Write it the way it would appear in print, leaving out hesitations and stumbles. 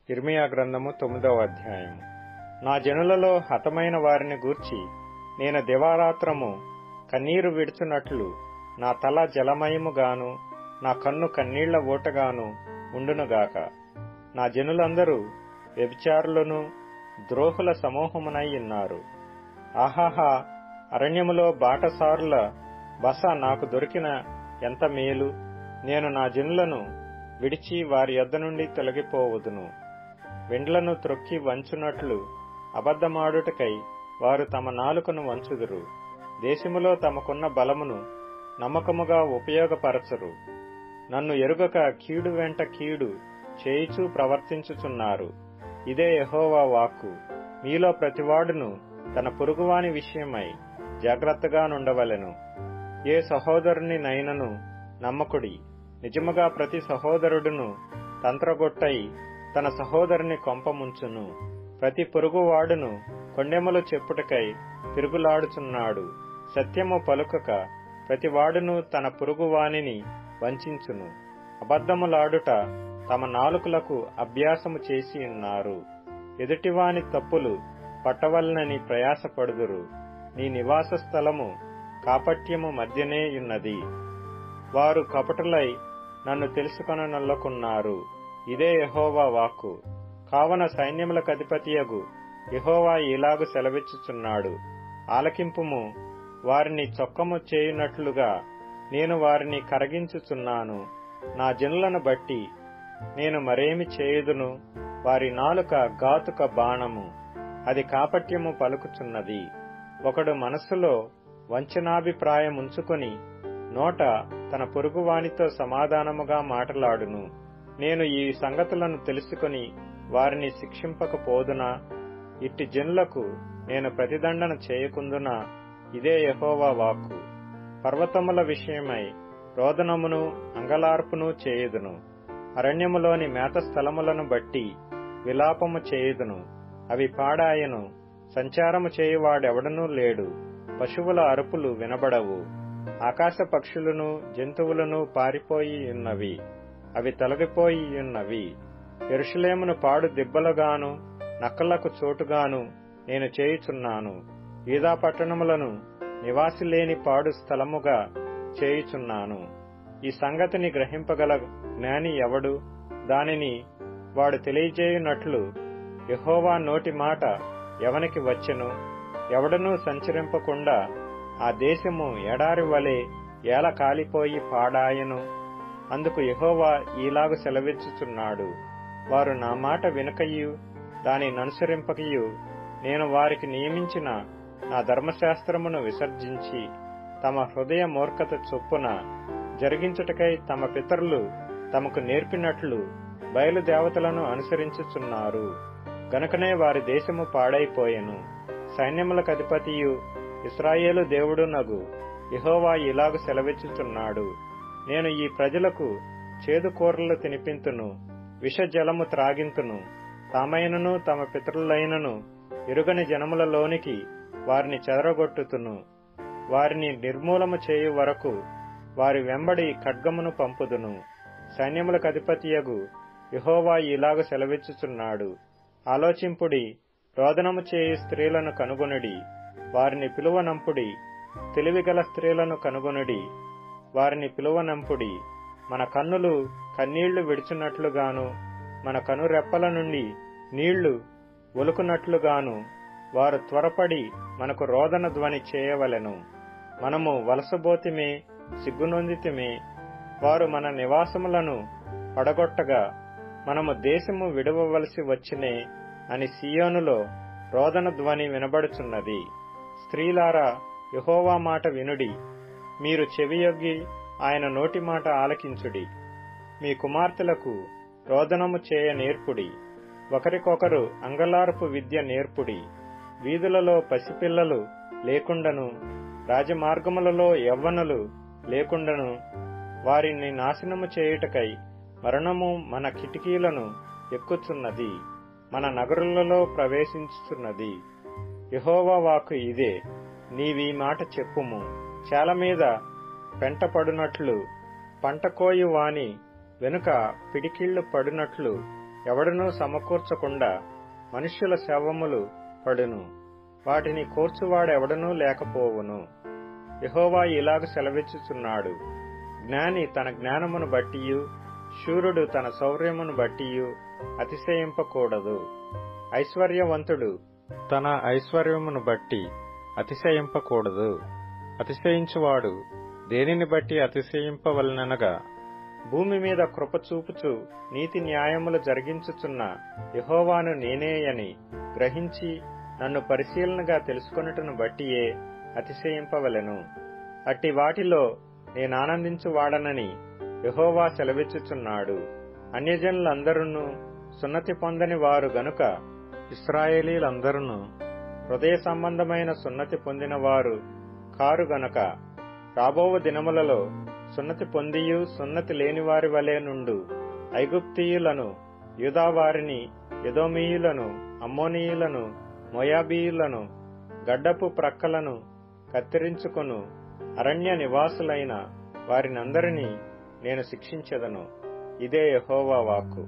ఇర్మీయా గ్రంథము 9వ అధ్యాయము. నా జనులలో హతమైన వారిని గూర్చి నేను దివారాత్రము కన్నీరు విడుచున్నట్లు నా తల జలమయముగాను నా కన్ను కన్నీళ్ల ఊటగాను ఉండునుగాక. నా జనులందరూ వ్యభిచారులను ద్రోహుల సమూహమునై ఉన్నారు. ఆహాహా, అరణ్యములో బాటసారుల బస నాకు దొరికిన ఎంత మేలు! నేను నా జనులను విడిచి వారి యొద్ద నుండి తొలగిపోవుదును. వెండ్లను త్రొక్కి వంచునట్లు అబద్ధమాడుటకై వారు తమ నాలుకను వంచుదురు. దేశములో తమకున్న బలమును నమ్మకముగా ఉపయోగపరచరు. నన్ను ఎరుగక కీడు వెంట కీడు చేయుచూ ప్రవర్తించుచున్నారు. ఇదే యెహోవా వాక్కు. మీలో ప్రతివాడును తన పొరుగువాని విషయమై జాగ్రత్తగా నుండవలెను. ఏ సహోదరుని నైనను నమ్మకుడి. నిజముగా ప్రతి సహోదరుడును తంత్రగొట్టై తన సహోదరుని కొంపముంచును. ప్రతి పొరుగువాడును కొండెములు చెప్పుటకై తిరుగులాడుచున్నాడు. సత్యము పలుకక ప్రతివాడును తన పొరుగువానిని వంచించును. అబద్ధములాడుట తమ నాలుకలకు అభ్యాసము చేసి ఉన్నారు. ఎదుటివాని తప్పులు పట్టవలనని ప్రయాసపడుదురు. నీ నివాస స్థలము కాపట్యము మధ్యనే ఉన్నది. వారు కపటులై నన్ను తెలుసుకొననొల్లకున్నారు. ఇదే యెహోవా వాక్కు. కావున సైన్యములకు అధిపతియగు యెహోవా ఇలాగు సెలవిచ్చుచున్నాడు. ఆలకింపుము. వారిని చొక్కము చేయునట్లుగా నేను వారిని కరగించుచున్నాను. నా జనులను బట్టి నేను మరేమి చేయుదును? వారి నాలుక ఘాతుక బాణము, అది కాపట్యము పలుకుచున్నది. ఒకడు మనస్సులో వంచనాభిప్రాయముంచుకొని నోట తన పొరుగువానితో సమాధానముగా మాటలాడును. నేను ఈ సంగతులను తెలుసుకొని వారిని శిక్షింపకపోదునా? ఇట్టి జనులకు నేను ప్రతిదండన చేయకుందునా? ఇదే యెహోవా వాక్కు. పర్వతముల విషయమై రోదనమును అంగలార్పును చేయుదును. అరణ్యములోని మేత స్థలములను బట్టి విలాపము చేయుదును. అవి పాడాయను. సంచారము చేయువాడెవడనూ లేడు. పశువుల అరుపులు వినబడవు. ఆకాశ పక్షులను జంతువులను పారిపోయి ఉన్నవి. అవి తొలగిపోయి ఉన్నవి. యెరూషలేమును పాడు దిబ్బలుగాను నక్కలకు చోటుగాను నేను చేయుచున్నాను. యూదా పట్టణములను నివాసి లేని పాడు స్థలముగా చేయుచున్నాను. ఈ సంగతిని గ్రహింపగల జ్ఞాని ఎవడు? దానిని వాడు తెలియజేయునట్లు యెహోవా నోటి మాట ఎవనికి వచ్చెను? ఎవడనూ సంచరింపకుండా ఆ దేశము ఎడారి వలె ఏల కాలిపోయి పాడాయను. అందుకు యెహోవా ఈలాగు సెలవిచ్చుచున్నాడు. వారు నా మాట వినకయు దానిననుసరింపకయు నేను వారికి నియమించిన నా ధర్మశాస్త్రమును విసర్జించి తమ హృదయ మూర్ఖత చొప్పున జరిగించుటకై తమ పితరులు తమకు నేర్పినట్లు బయలుదేవతలను అనుసరించుచున్నారు. గనుకనే వారి దేశము పాడైపోయెను. సైన్యములకు అధిపతియు ఇశ్రాయేలు దేవుడునగు యెహోవా ఇలాగు సెలవిచ్చుచున్నాడు. నేను ఈ ప్రజలకు చేదు కూరలు తినిపింతును, విషజలము త్రాగింతును. తామైనను తమ పితరులైనను ఎరుగని జనములలోనికి వారిని చెదరగొట్టుతును. వారిని నిర్మూలము చేయు వరకు వారి వెంబడి ఖడ్గమును పంపుదును. సైన్యములకు అధిపతియగు యెహోవా ఇలాగు సెలవిచ్చుచున్నాడు. ఆలోచింపుడి. రోదనము చేయు స్త్రీలను కనుగొనుడి. వారిని పిలువనంపుడి. తెలివిగల స్త్రీలను కనుగొనుడి. వారిని పిలువనంపుడి. మన కన్నులు కన్నీళ్లు విడుచున్నట్లుగాను మన కనురెప్పల నుండి నీళ్లు ఒలుకునట్లుగాను వారు త్వరపడి మనకు రోదన ధ్వని చేయవలెను. మనము వలసబోతిమే, సిగ్గునొందితిమే. వారు మన నివాసములను పడగొట్టగా మనము దేశము విడవవలసి వచ్చినే అని సీయోనులో రోదన ధ్వని వినబడుచున్నది. స్త్రీలారా, యెహోవా మాట వినుడి. మీరు చెవియొగ్గి ఆయన నోటి మాట ఆలకించుడి. మీ కుమార్తెలకు రోదనము చేయ నేర్పుడి. ఒకరికొకరు అంగలార్పు విద్య నేర్పుడి. వీధులలో పసిపిల్లలు లేకుండను, రాజమార్గములలో యవ్వనులు లేకుండను వారిని నాశనము చేయుటకై మరణము మన కిటికీలను ఎక్కుచున్నది, మన నగరులలో ప్రవేశించుచున్నది. యెహోవా వాక్కు ఇదే. నీవీ మాట చెప్పుము. చేల మీద పెంట పడునట్లు పంట కోయు వాని వెనుక పిడికిళ్లు పడునట్లు ఎవడనూ సమకూర్చకుండా మనుష్యుల శవములు పడును, వాటిని కూర్చువాడెవడనూ లేకపోవును. యెహోవా ఇలాగ సెలవిచ్చుచున్నాడు, జ్ఞాని తన జ్ఞానమును బట్టియు శూరుడు తన శౌర్యమును బట్టియు అతిశయింపకూడదు. ఐశ్వర్యవంతుడు తన ఐశ్వర్యమును బట్టి అతిశయింపకూడదు. అతిశయించువాడు దేనిని బట్టి అతిశయింపవలననగా, భూమి మీద కృప చూపుచు నీతి న్యాయములు జరిగించుచున్న యెహోవాను నేనేయని గ్రహించి నన్ను పరిశీలనగా తెలుసుకొనుటను బట్టియే అతిశయింపవలెను. అట్టి వాటిలో నేనానందించువాడనని యెహోవా సెలవిచ్చుచున్నాడు. అన్యజనులందరూ సున్నతి పొందని వారు గనుక ఇశ్రాయేలీలందరూ హృదయ సంబంధమైన సున్నతి పొందిన వారు కారు గనుక రాబోవు దినములలో సున్నతి పొందియు సున్నతి లేని వారి వలె నుండు ఐగుప్తీయులను, యూదావారిని, ఎదోమీయులను, అమ్మోనీయులను, మోయాబీయులను, గడ్డపు ప్రక్కలను కత్తిరించుకొను అరణ్య నివాసులైన వారినందరినీ నేను శిక్షించెదను. ఇదే యెహోవా వాక్కు.